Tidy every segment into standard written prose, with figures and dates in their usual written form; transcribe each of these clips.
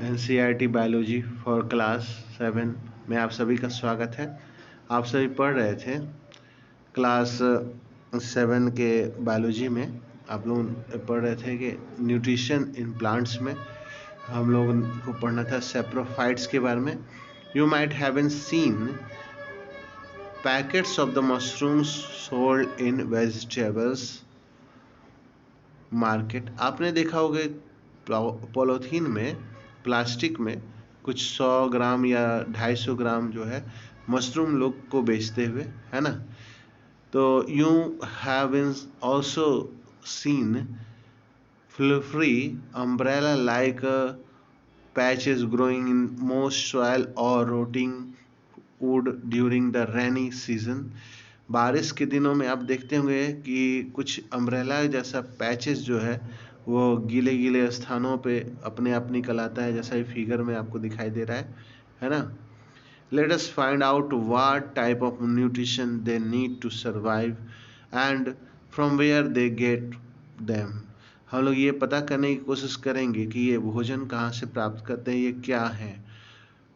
NCERT biology for class 7 में आप सभी का स्वागत है। आप सभी पढ़ रहे थे क्लास 7 के बायोलॉजी में। आप लोग पढ़ रहे थे कि न्यूट्रिशन इन प्लांट्स में हम लोगों को पढ़ना था सेप्रोफाइट्स के बारे में। You might have seen packets of the mushrooms sold in vegetables market. आपने देखा होगा पॉलीथीन में, प्लास्टिक में कुछ 100 ग्राम या 250 ग्राम जो है मशरूम लोग को बेचते हुए, है ना। तो you have also seen fluffy umbrella like patches growing in most soil or rotting wood during the rainy season। बारिश के दिनों में आप देखते होंगे कि कुछ अम्ब्रेला जैसा पैचेस जो है वो गीले गीले स्थानों पे अपने आप निकल आता है, जैसा ही फिगर में आपको दिखाई दे रहा है ना। Let us find out what type of nutrition they need to survive and from where they get them। हम लोग ये पता करने की कोशिश करेंगे कि ये भोजन कहाँ से प्राप्त करते हैं, ये क्या है।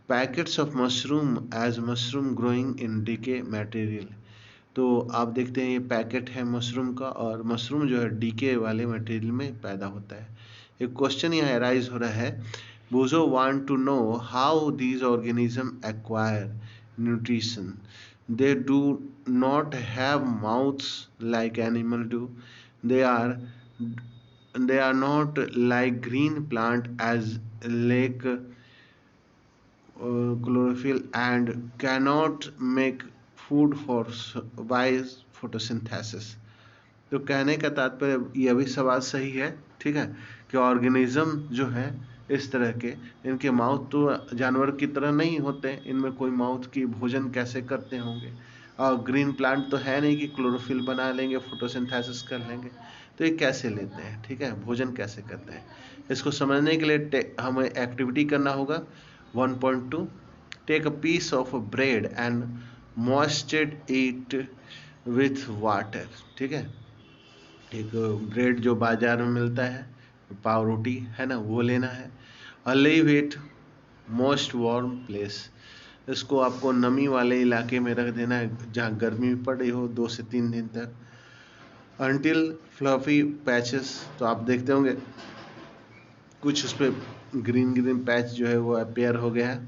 Packets of mushroom as mushroom growing in decay material. तो आप देखते हैं ये पैकेट है मशरूम का, और मशरूम जो है डीके वाले मटेरियल में पैदा होता है। एक क्वेश्चन यहाँ अराइज हो रहा है, Buzo want to know how these organisms acquire nutrition. They do not have mouths like animals do. They are they are not like green plant as lack chlorophyll and cannot make food for by photosynthesis। तो कहने का तात्पर्य यह भी सवाल सही है, ठीक है, कि ऑर्गेनिज्म जो है इस तरह के, इनके माउथ तो जानवर की तरह नहीं होते, इनमें कोई माउथ की भोजन कैसे करते होंगे। और ग्रीन प्लांट तो है नहीं कि क्लोरोफिल बना लेंगे, फोटोसिंथेसिस कर लेंगे। तो ये कैसे लेते हैं, ठीक है, भोजन कैसे करते हैं। इसको समझने के लिए हमें एक्टिविटी करना होगा। 1.2 take a piece of bread and moisture it with water. ठीक है, एक ब्रेड जो बाजार में मिलता है, पाव रोटी है ना, वो लेना है। Leave it most warm place. इसको आपको नमी वाले इलाके में रख देना है जहाँ गर्मी पड़ रही हो 2 से 3 दिन तक। अंटिल फ्लफी पैचेस, तो आप देखते होंगे कुछ उस पर ग्रीन ग्रीन पैच जो है वो अपेयर हो गया है।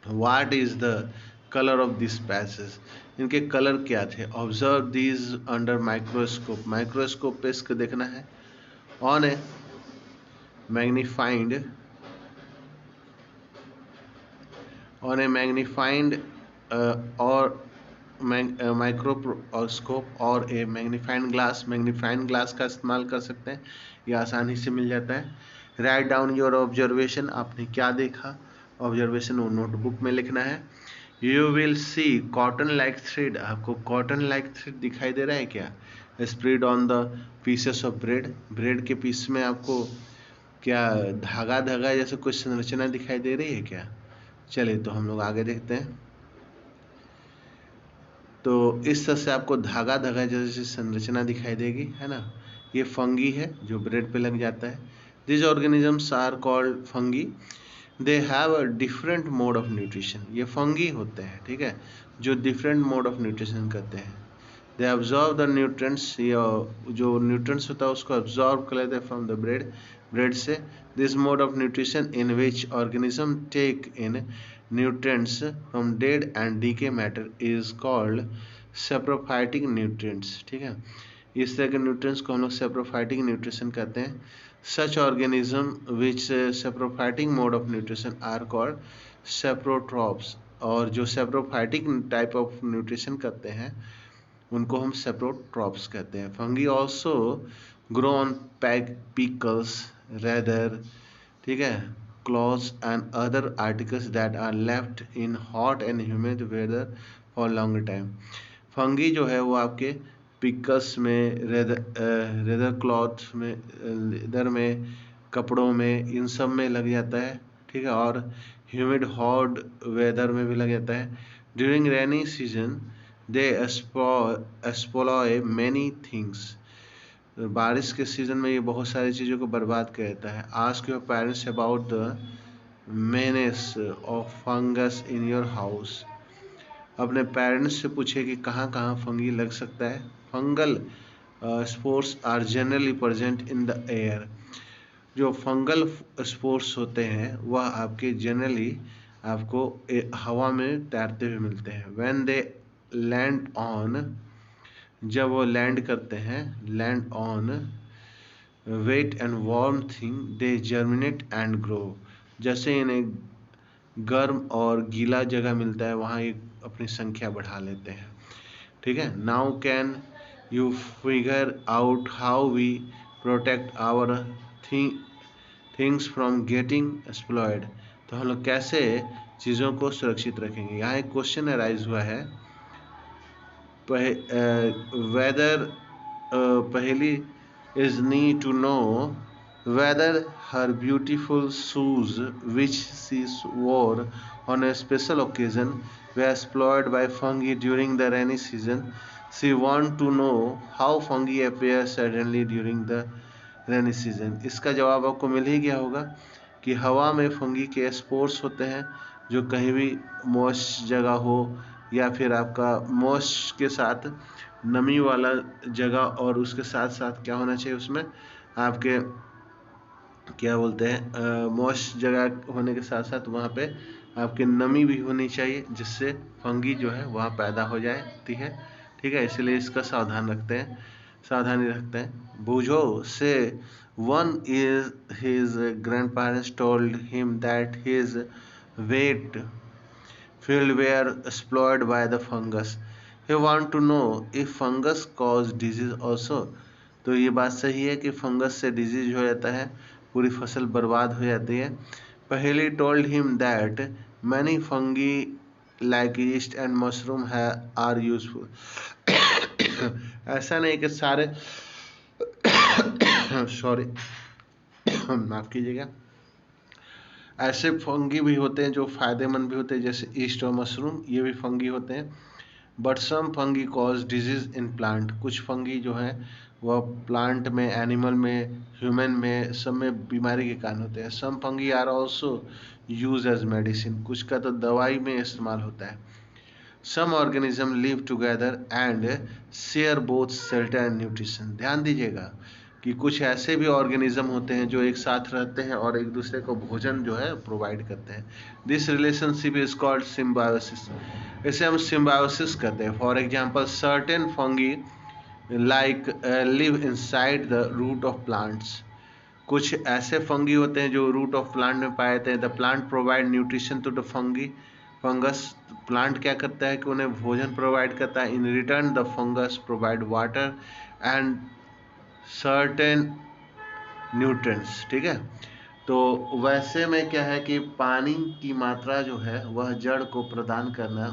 What is the colour of this patches, इनके कलर क्या थे। Observe these under microscope, microscope पे इसको देखना है। ऑन ए मैग्नीफाइंड और माइक्रोस्कोप और ए मैग्नीफाइंग ग्लास, मैग्नीफाइंग ग्लास का इस्तेमाल कर सकते हैं, ये आसानी से मिल जाता है। राइट डाउन योर ऑब्जर्वेशन, आपने क्या देखा, ऑब्जर्वेशन वो नोटबुक में लिखना है। You will see cotton like thread, आपको कॉटन लाइक थ्रेड दिखाई दे रहा है क्या। Spread on the pieces of bread, bread के पीस में आपको क्या धागा धागा जैसे कुछ संरचना दिखाई दे रही है क्या। चलिए तो हम लोग आगे देखते हैं। तो इस तरह से आपको धागा धागा जैसे संरचना दिखाई देगी, है ना। ये फंगी है जो ब्रेड पे लग जाता है। This organisms are called fungi, they have a different mode of nutrition. ये फंगी होते हैं, ठीक है, जो डिफरेंट मोड ऑफ न्यूट्रिशन करते हैं। दे ऑब्जॉर्व द न्यूट्रेंट्स, जो न्यूट्रेंट्स होता है उसको ऑब्जॉर्व कर लेते हैं फ्रॉम द ब्रेड, ब्रेड से। This mode of nutrition in which organism take in nutrients from dead and decay matter is called saprophytic nutrients। ठीक है, इस तरह के न्यूट्रिएंट्स को हम लोग saprophytic nutrition कहते हैं। such organism which saprophytic mode of nutrition are called saprotrophs, और जो saprophytic type of nutrition करते हैं उनको हम saprotrophs कहते हैं। fungi also grow on pickles, rather, ठीक है, clothes and other articles that are left in hot and humid weather for long time। Fungi जो है वो आपके पिकल्स में, रेदर क्लॉथ में, लेदर में, कपड़ों में, इन सब में लग जाता है, ठीक है, और ह्यूमिड हॉट वेदर में भी लग जाता है। ड्यूरिंग रेनी सीजन दे एक्सप्लॉय मैनी थिंग्स, बारिश के सीज़न में ये बहुत सारी चीज़ों को बर्बाद कर देता है। Ask your parents about the menace of fungus in your house. अपने पेरेंट्स से पूछे कि कहाँ कहाँ फंगी लग सकता है. Fungal spores are generally present in the air. जो फंगल स्पोर्स होते हैं वह आपके जनरली आपको हवा में तैरते हुए मिलते हैं. व्हेन दे लैंड ऑन, जब वो लैंड करते हैं, land on wet and warm thing they germinate and grow. जैसे इन्हें गर्म और गीला जगह मिलता है वहाँ ये अपनी संख्या बढ़ा लेते हैं. ठीक है. Now can you figure out how we protect our things from getting exploited. तो हम लोग कैसे चीज़ों को सुरक्षित रखेंगे. यहाँ एक क्वेश्चन अराइज हुआ है. वेदर पहली is need to know whether her beautiful shoes which she wore on a special occasion were spoiled by fungi during the rainy season. She want to know how fungi appear suddenly during the rainy season. इसका जवाब आपको मिल ही गया होगा कि हवा में fungi के spores होते हैं जो कहीं भी मॉइस्ट जगह हो या फिर आपका मॉइस्ट के साथ नमी वाला जगह और उसके साथ साथ क्या होना चाहिए उसमें आपके क्या बोलते हैं मॉइस्ट जगह होने के साथ साथ वहाँ पे आपके नमी भी होनी चाहिए जिससे फंगी जो है वहाँ पैदा हो जाती है. ठीक है. इसलिए इसका सावधानी रखते हैं. बूझो से one is his grandparents told him that his wet field were exploited by the fungus. He want to know if fungus cause disease also. तो ये बात सही है कि फंगस से डिजीज हो जाता है, पूरी फसल बर्बाद हो जाती है. पहले told him that many fungi like yeast and mushroom are useful. ऐसा नहीं कि सारे सॉरी माफ कीजिएगा, ऐसे फंगी भी होते हैं जो फायदेमंद भी होते हैं जैसे ईस्ट और मशरूम, ये भी फंगी होते हैं. But some fungi cause disease in plant. कुछ फंगी जो है वह प्लांट में, एनिमल में, ह्यूमन में, सब में बीमारी के कारण होते हैं. Some fungi are also use as medicine. कुछ का तो दवाई में इस्तेमाल होता है. Some organism live together and share both shelter and nutrition. ध्यान दीजिएगा कि कुछ ऐसे भी ऑर्गेनिज्म होते हैं जो एक साथ रहते हैं और एक दूसरे को भोजन जो है प्रोवाइड करते हैं. This relationship is called symbiosis. इसे हम सिम्बायोसिस कहते हैं. For example certain fungi like live inside the root of plants. कुछ ऐसे फंगी होते हैं जो रूट ऑफ प्लांट में पाए जाते हैं. The plant provide nutrition to the fungus. Plant क्या करता है कि उन्हें भोजन प्रोवाइड करता है. In return the fungus provide water and certain nutrients. ठीक है. तो वैसे में क्या है कि पानी की मात्रा जो है वह जड़ को प्रदान करना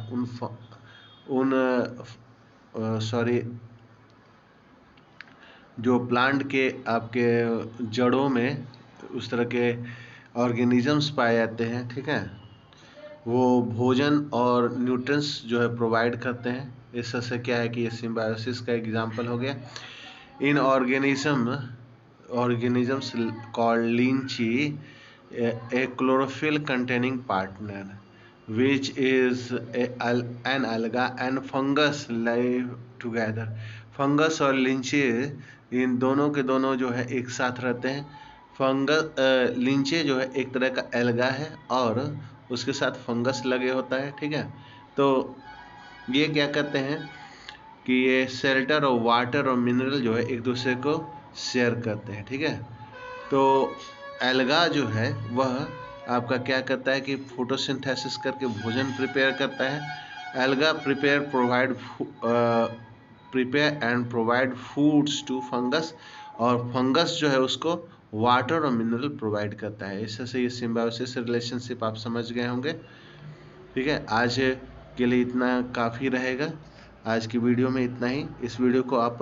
जो प्लांट के आपके जड़ों में उस तरह के ऑर्गेनिजम्स पाए जाते हैं. ठीक है. वो भोजन और न्यूट्रिएंट्स जो है प्रोवाइड करते हैं. इससे क्या है कि ये सिम्बायोसिस का एग्जाम्पल हो गया. इन organisms called lychee, a chlorophyll containing partner which is an alga and fungus live together. Fungus और लिंचे इन दोनों के दोनों जो है एक साथ रहते हैं. लिंचे जो है एक तरह का एल्गा है और उसके साथ फंगस लगे होता है. ठीक है. तो ये क्या करते हैं कि ये शेल्टर और वाटर और मिनरल जो है एक दूसरे को शेयर करते हैं. ठीक है. तो एल्गा जो है वह आपका क्या करता है कि फोटोसिंथेसिस करके भोजन प्रिपेयर करता है. Alga prepare and provide foods to fungus और फंगस जो है उसको वाटर और मिनरल प्रोवाइड करता है. इससे ये सिम्बायोसिस रिलेशनशिप आप समझ गए होंगे. ठीक है. आज के लिए इतना काफ़ी रहेगा. आज की वीडियो में इतना ही. इस वीडियो को आप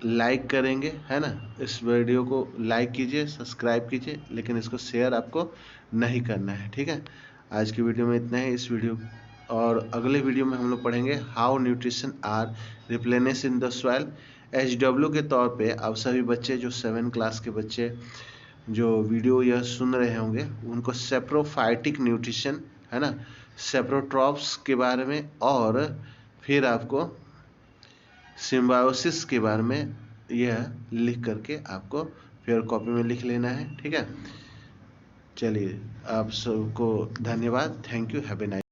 लाइक करेंगे, है ना. इस वीडियो को लाइक कीजिए, सब्सक्राइब कीजिए, लेकिन इसको शेयर आपको नहीं करना है. ठीक है. आज की वीडियो में इतना है. इस वीडियो और अगले वीडियो में हम लोग पढ़ेंगे how nutrition are replenish in the soil. HW के तौर पे आप सभी बच्चे जो 7 क्लास के बच्चे जो वीडियो यह सुन रहे होंगे उनको सेप्रोफाइटिक न्यूट्रिशन, है ना, सेप्रोट्रॉप्स के बारे में, और फिर आपको सिम्बायोसिस के बारे में यह लिख करके आपको फिर कॉपी में लिख लेना है। ठीक है, चलिए आप सबको धन्यवाद, thank you, have a nice